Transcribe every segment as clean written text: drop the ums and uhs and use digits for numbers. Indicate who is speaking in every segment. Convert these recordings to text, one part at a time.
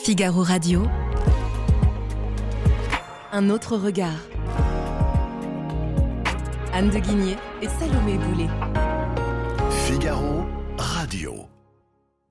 Speaker 1: Figaro Radio. Un autre regard. Anne de Guigné et Salomé Boulet.
Speaker 2: Figaro Radio.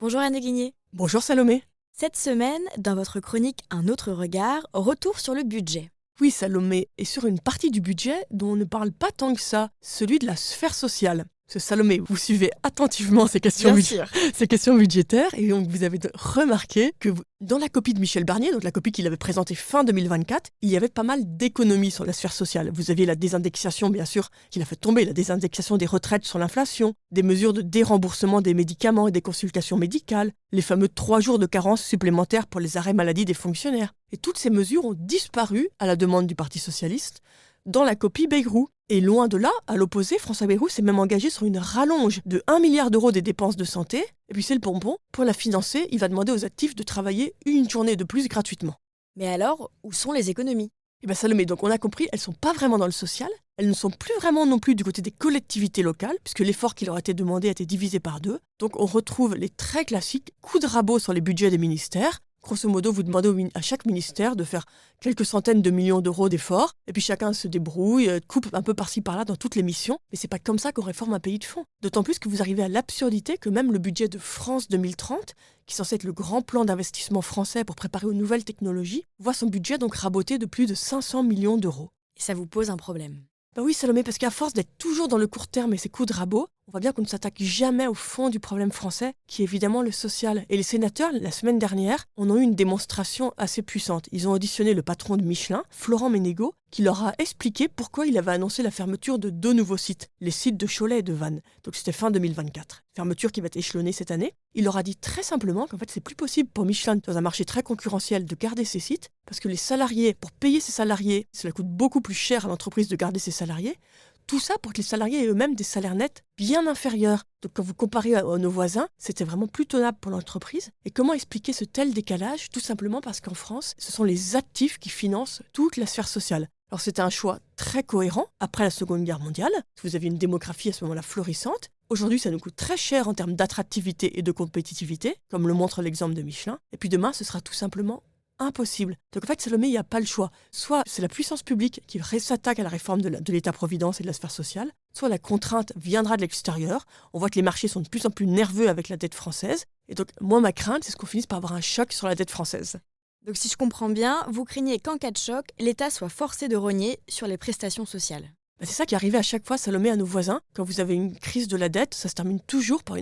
Speaker 3: Bonjour Anne de Guigné.
Speaker 4: Bonjour Salomé.
Speaker 3: Cette semaine, dans votre chronique Un autre regard, retour sur le budget.
Speaker 4: Oui Salomé, et sur une partie du budget dont on ne parle pas tant que ça, celui de la sphère sociale. Salomé, vous suivez attentivement ces questions budgétaires et donc vous avez remarqué que dans la copie de Michel Barnier, donc la copie qu'il avait présentée fin 2024, il y avait pas mal d'économies sur la sphère sociale. Vous aviez la désindexation, bien sûr, qu'il a fait tomber, la désindexation des retraites sur l'inflation, des mesures de déremboursement des médicaments et des consultations médicales, les fameux 3 jours de carence supplémentaires pour les arrêts maladie des fonctionnaires. Et toutes ces mesures ont disparu à la demande du Parti socialiste dans la copie Bayrou. Et loin de là, à l'opposé, François Bayrou s'est même engagé sur une rallonge de 1 milliard d'euros des dépenses de santé. Et puis c'est le pompon. Pour la financer, il va demander aux actifs de travailler une journée de plus gratuitement.
Speaker 3: Mais alors, où sont les économies ?
Speaker 4: Et bien Salomé, donc on a compris, elles ne sont pas vraiment dans le social. Elles ne sont plus vraiment non plus du côté des collectivités locales, puisque l'effort qui leur a été demandé a été divisé par 2. Donc on retrouve les très classiques coups de rabot sur les budgets des ministères. Grosso modo, vous demandez à chaque ministère de faire quelques centaines de millions d'euros d'efforts, et puis chacun se débrouille, coupe un peu par-ci par-là dans toutes les missions. Mais c'est pas comme ça qu'on réforme un pays de fond. D'autant plus que vous arrivez à l'absurdité que même le budget de France 2030, qui est censé être le grand plan d'investissement français pour préparer aux nouvelles technologies, voit son budget donc raboté de plus de 500 millions d'euros.
Speaker 3: Et ça vous pose un problème ?
Speaker 4: Ben oui Salomé, parce qu'à force d'être toujours dans le court terme et ces coups de rabot, on voit bien qu'on ne s'attaque jamais au fond du problème français, qui est évidemment le social. Et les sénateurs, la semaine dernière, en ont eu une démonstration assez puissante. Ils ont auditionné le patron de Michelin, Florent Ménégo, qui leur a expliqué pourquoi il avait annoncé la fermeture de 2 nouveaux sites, les sites de Cholet et de Vannes. Donc c'était fin 2024. Fermeture qui va être échelonnée cette année. Il leur a dit très simplement qu'en fait c'est plus possible pour Michelin, dans un marché très concurrentiel, de garder ces sites, parce que les salariés, pour payer ces salariés, cela coûte beaucoup plus cher à l'entreprise de garder ces salariés. Tout ça pour que les salariés aient eux-mêmes des salaires nets bien inférieurs. Donc quand vous comparez à nos voisins, c'était vraiment plus tenable pour l'entreprise. Et comment expliquer ce tel décalage ? Tout simplement parce qu'en France, ce sont les actifs qui financent toute la sphère sociale. Alors c'était un choix très cohérent après la Seconde Guerre mondiale. Vous aviez une démographie à ce moment-là florissante. Aujourd'hui, ça nous coûte très cher en termes d'attractivité et de compétitivité, comme le montre l'exemple de Michelin. Et puis demain, ce sera tout simplement impossible. Donc en fait, Salomé, il n'y a pas le choix. Soit c'est la puissance publique qui s'attaque à la réforme de l'État-providence et de la sphère sociale, soit la contrainte viendra de l'extérieur. On voit que les marchés sont de plus en plus nerveux avec la dette française. Et donc, moi, ma crainte, c'est qu'on finisse par avoir un choc sur la dette française.
Speaker 3: Donc si je comprends bien, vous craignez qu'en cas de choc, l'État soit forcé de rogner sur les prestations sociales.
Speaker 4: C'est ça qui est arrivé à chaque fois, Salomé, à nos voisins. Quand vous avez une crise de la dette, ça se termine toujours par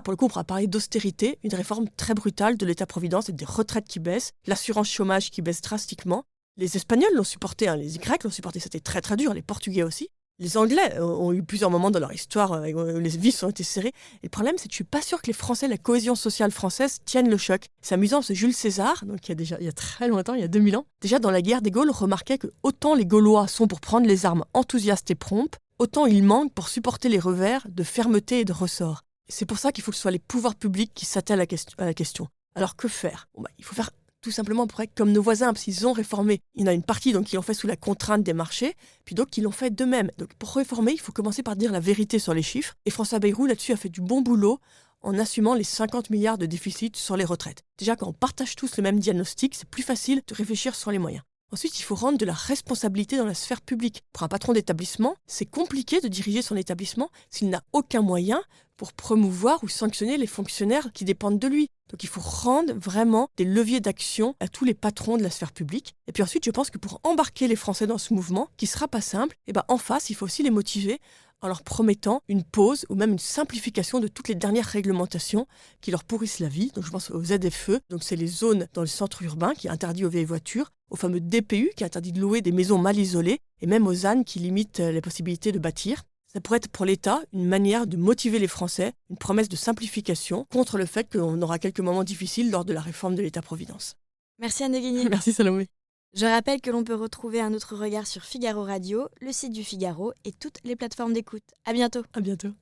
Speaker 4: pour le coup, on pourra parler d'austérité, une réforme très brutale de l'État-providence et des retraites qui baissent, l'assurance chômage qui baisse drastiquement. Les Espagnols l'ont supporté, les Grecs l'ont supporté, c'était très très dur, les Portugais aussi. Les Anglais ont eu plusieurs moments dans leur histoire où les vis ont été serrées. Et le problème, c'est que je suis pas sûre que les Français, la cohésion sociale française, tiennent le choc. C'est amusant, parce que Jules César, donc il y a très longtemps, il y a 2000 ans, déjà dans la guerre des Gaules, remarquait que autant les Gaulois sont pour prendre les armes enthousiastes et prompts, autant ils manquent pour supporter les revers de fermeté et de ressort. C'est pour ça qu'il faut que ce soit les pouvoirs publics qui s'attellent à la question. Alors que faire ? Il faut faire tout simplement pour être comme nos voisins, parce qu'ils ont réformé. Il y en a une partie qui l'ont fait sous la contrainte des marchés, puis d'autres qui l'ont fait d'eux-mêmes. Donc pour réformer, il faut commencer par dire la vérité sur les chiffres. Et François Bayrou, là-dessus, a fait du bon boulot en assumant les 50 milliards de déficit sur les retraites. Déjà, quand on partage tous le même diagnostic, c'est plus facile de réfléchir sur les moyens. Ensuite, il faut rendre de la responsabilité dans la sphère publique. Pour un patron d'établissement, c'est compliqué de diriger son établissement s'il n'a aucun moyen pour promouvoir ou sanctionner les fonctionnaires qui dépendent de lui. Donc il faut rendre vraiment des leviers d'action à tous les patrons de la sphère publique. Et puis ensuite, je pense que pour embarquer les Français dans ce mouvement, qui ne sera pas simple, en face, il faut aussi les motiver en leur promettant une pause ou même une simplification de toutes les dernières réglementations qui leur pourrissent la vie. Donc je pense aux ZFE, donc c'est les zones dans le centre urbain qui interdit aux vieilles voitures, au fameux DPU qui interdit de louer des maisons mal isolées, et même aux ZAN qui limitent les possibilités de bâtir. Ça pourrait être pour l'État une manière de motiver les Français, une promesse de simplification contre le fait qu'on aura quelques moments difficiles lors de la réforme de l'État-providence.
Speaker 3: Merci Anne de Guigné.
Speaker 4: Merci Salomé.
Speaker 3: Je rappelle que l'on peut retrouver Un autre regard sur Figaro Radio, le site du Figaro et toutes les plateformes d'écoute. À bientôt.
Speaker 4: À bientôt.